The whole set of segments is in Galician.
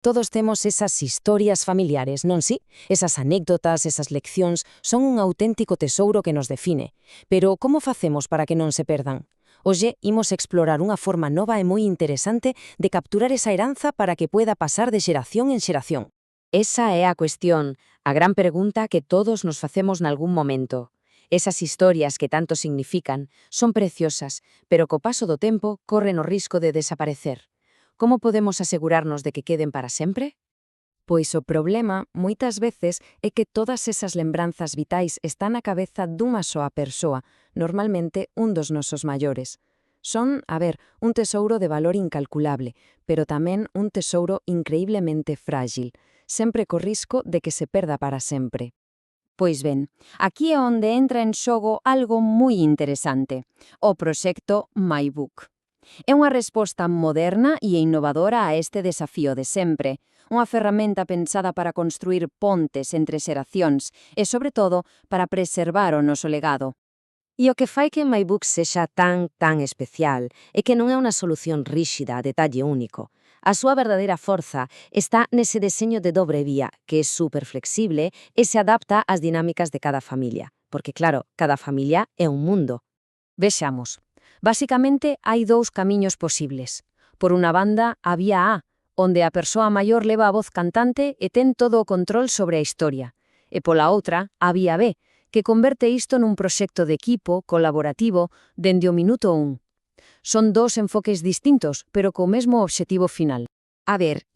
Todos temos esas historias familiares, non si? Esas anécdotas, esas leccións, son un auténtico tesouro que nos define. Pero como facemos para que non se perdan? Hoxe imos explorar unha forma nova e moi interesante de capturar esa heranza para que pueda pasar de xeración en xeración. Esa é a cuestión, a gran pregunta que todos nos facemos nalgún momento. Esas historias que tanto significan son preciosas, pero co paso do tempo corren o risco de desaparecer. Como podemos asegurarnos de que queden para sempre? Pois o problema, moitas veces, é que todas esas lembranzas vitais están na cabeza dunha soa persoa, normalmente un dos nosos maiores. Son, un tesouro de valor incalculable, pero tamén un tesouro increíblemente frágil, sempre co risco de que se perda para sempre. Pois ben, aquí é onde entra en xogo algo moi interesante, o proxecto MyBook. É unha resposta moderna e innovadora a este desafío de sempre, unha ferramenta pensada para construir pontes entre xeracións e, sobre todo, para preservar o noso legado. E o que fai que MyBook sexa tan especial é que non é unha solución ríxida a detalle único. A súa verdadeira forza está nese deseño de dobre vía, que é super flexible e se adapta ás dinámicas de cada familia. Porque, claro, cada familia é un mundo. Vexamos. Basicamente, hai dous camiños posibles. Por unha banda, a vía A, onde a persoa maior leva a voz cantante e ten todo o control sobre a historia. E pola outra, a vía B, que converte isto nun proxecto de equipo, colaborativo, dende o minuto 1. Son dous enfoques distintos, pero co mesmo obxectivo final.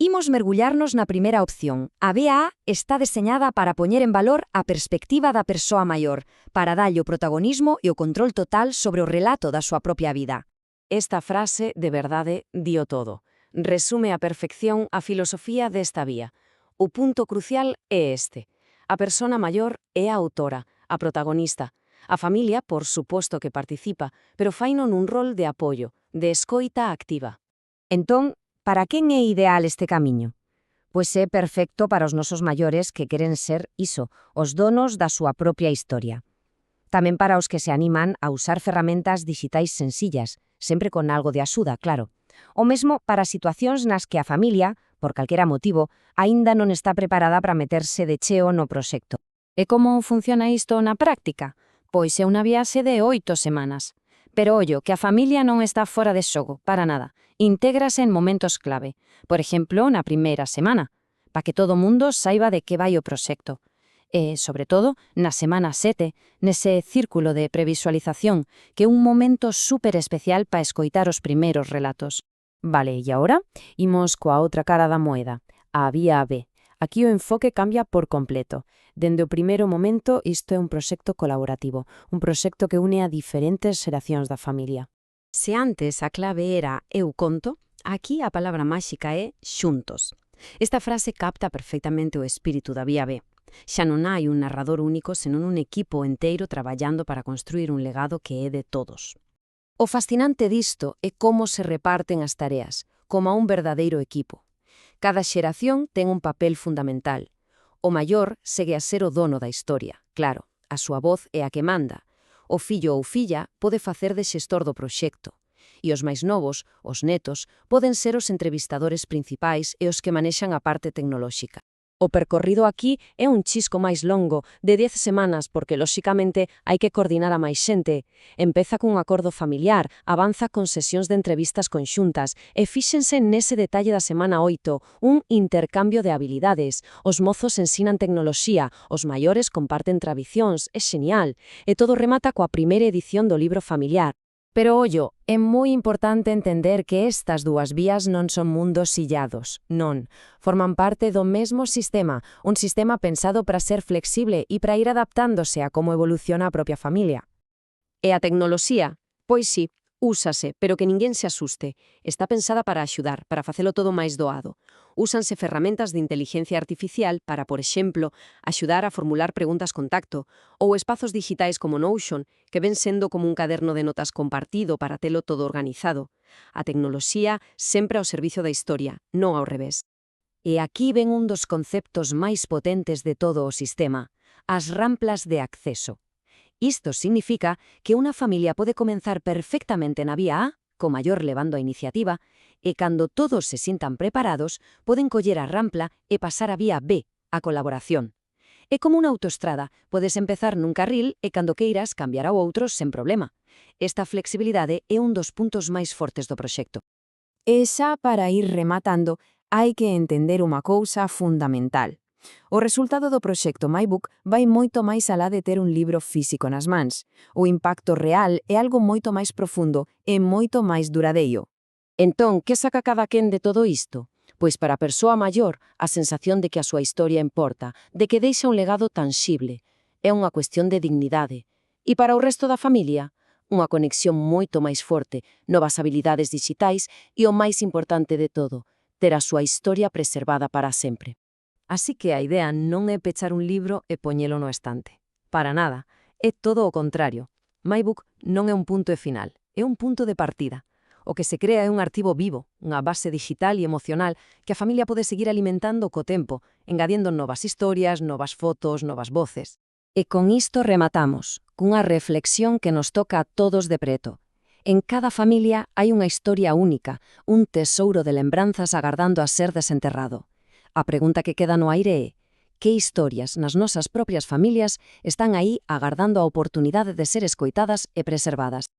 Imos mergullarnos na primeira opción. A BA está deseñada para poñer en valor a perspectiva da persoa maior, para darlle o protagonismo e o control total sobre o relato da súa propia vida. Esta frase, de verdade, dio todo. Resume a perfección a filosofía desta vía. O punto crucial é este. A persona maior é a autora, a protagonista. A familia, por suposto que participa, pero faino nun rol de apoio, de escoita activa. Entón, para quen é ideal este camiño? Pois é perfecto para os nosos maiores que queren ser iso, os donos da súa propia historia. Tamén para os que se animan a usar ferramentas digitais sencillas, sempre con algo de axuda, claro. O mesmo para situacións nas que a familia, por calquera motivo, aínda non está preparada para meterse de cheo no proxecto. E como funciona isto na práctica? Pois é unha viaxe de 8 semanas. Pero ollo, que a familia non está fora de xogo, para nada. Intégrase en momentos clave. Por exemplo, na primeira semana, para que todo o mundo saiba de que vai o proxecto. E, sobre todo, na semana 7, nese círculo de previsualización, que é un momento super especial para escoitar os primeiros relatos. Vale, e agora? Imos coa outra cara da moeda, a vía B. Aquí o enfoque cambia por completo. Dende o primeiro momento, isto é un proxecto colaborativo, un proxecto que une a diferentes xeracións da familia. Se antes a clave era eu conto, aquí a palabra máxica é xuntos. Esta frase capta perfectamente o espírito da vía B. Xa non hai un narrador único, senón un equipo enteiro traballando para construir un legado que é de todos. O fascinante disto é como se reparten as tareas, como a un verdadeiro equipo. Cada xeración ten un papel fundamental. O maior segue a ser o dono da historia, claro, a súa voz é a que manda. O fillo ou filla pode facer de xestor do proxecto. E os máis novos, os netos, poden ser os entrevistadores principais e os que manexan a parte tecnolóxica. O percorrido aquí é un chisco máis longo, de 10 semanas, porque, lóxicamente, hai que coordinar a máis xente. Empeza cun acordo familiar, avanza con sesións de entrevistas conxuntas, e fíxense nese detalle da semana 8, un intercambio de habilidades. Os mozos ensinan tecnoloxía, os maiores comparten tradicións, é xenial. E todo remata coa primeira edición do libro familiar. Pero, ollo, é moi importante entender que estas dúas vías non son mundos illados, non. Forman parte do mesmo sistema, un sistema pensado para ser flexible e para ir adaptándose a como evoluciona a propia familia. E a tecnoloxía? Pois sí, úsase, pero que ninguén se asuste. Está pensada para axudar, para facelo todo máis doado. Úsanse ferramentas de inteligencia artificial para, por exemplo, axudar a formular preguntas contacto, ou espazos digitais como Notion, que ven sendo como un caderno de notas compartido para telo todo organizado. A tecnoloxía sempre ao servizo da historia, non ao revés. E aquí ven un dos conceptos máis potentes de todo o sistema, as ramplas de acceso. Isto significa que unha familia pode comenzar perfectamente na vía A, co maior levando a iniciativa, E cando todos se sintan preparados, poden coller a rampla e pasar a vía B, a colaboración. É como unha autoestrada, podes empezar nun carril e cando queiras cambiar ao outro sen problema. Esta flexibilidade é un dos puntos máis fortes do proxecto. E xa para ir rematando, hai que entender unha cousa fundamental. O resultado do proxecto MyBook vai moito máis alá de ter un libro físico nas mans. O impacto real é algo moito máis profundo e moito máis duradeiro. Entón, que saca cada quen de todo isto? Pois para a persoa maior, a sensación de que a súa historia importa, de que deixa un legado tanxible. É unha cuestión de dignidade. E para o resto da familia, unha conexión moito máis forte, novas habilidades digitais e o máis importante de todo, ter a súa historia preservada para sempre. Así que a idea non é pechar un libro e poñelo no estante. Para nada. É todo o contrario. MyBook non é un punto e final, é un punto de partida. O que se crea é un arquivo vivo, unha base digital e emocional que a familia pode seguir alimentando co tempo, engadendo novas historias, novas fotos, novas voces. E con isto rematamos, cunha reflexión que nos toca a todos de preto. En cada familia hai unha historia única, un tesouro de lembranzas agardando a ser desenterrado. A pregunta que queda no aire é: que historias nas nosas propias familias están aí agardando a oportunidade de ser escoitadas e preservadas?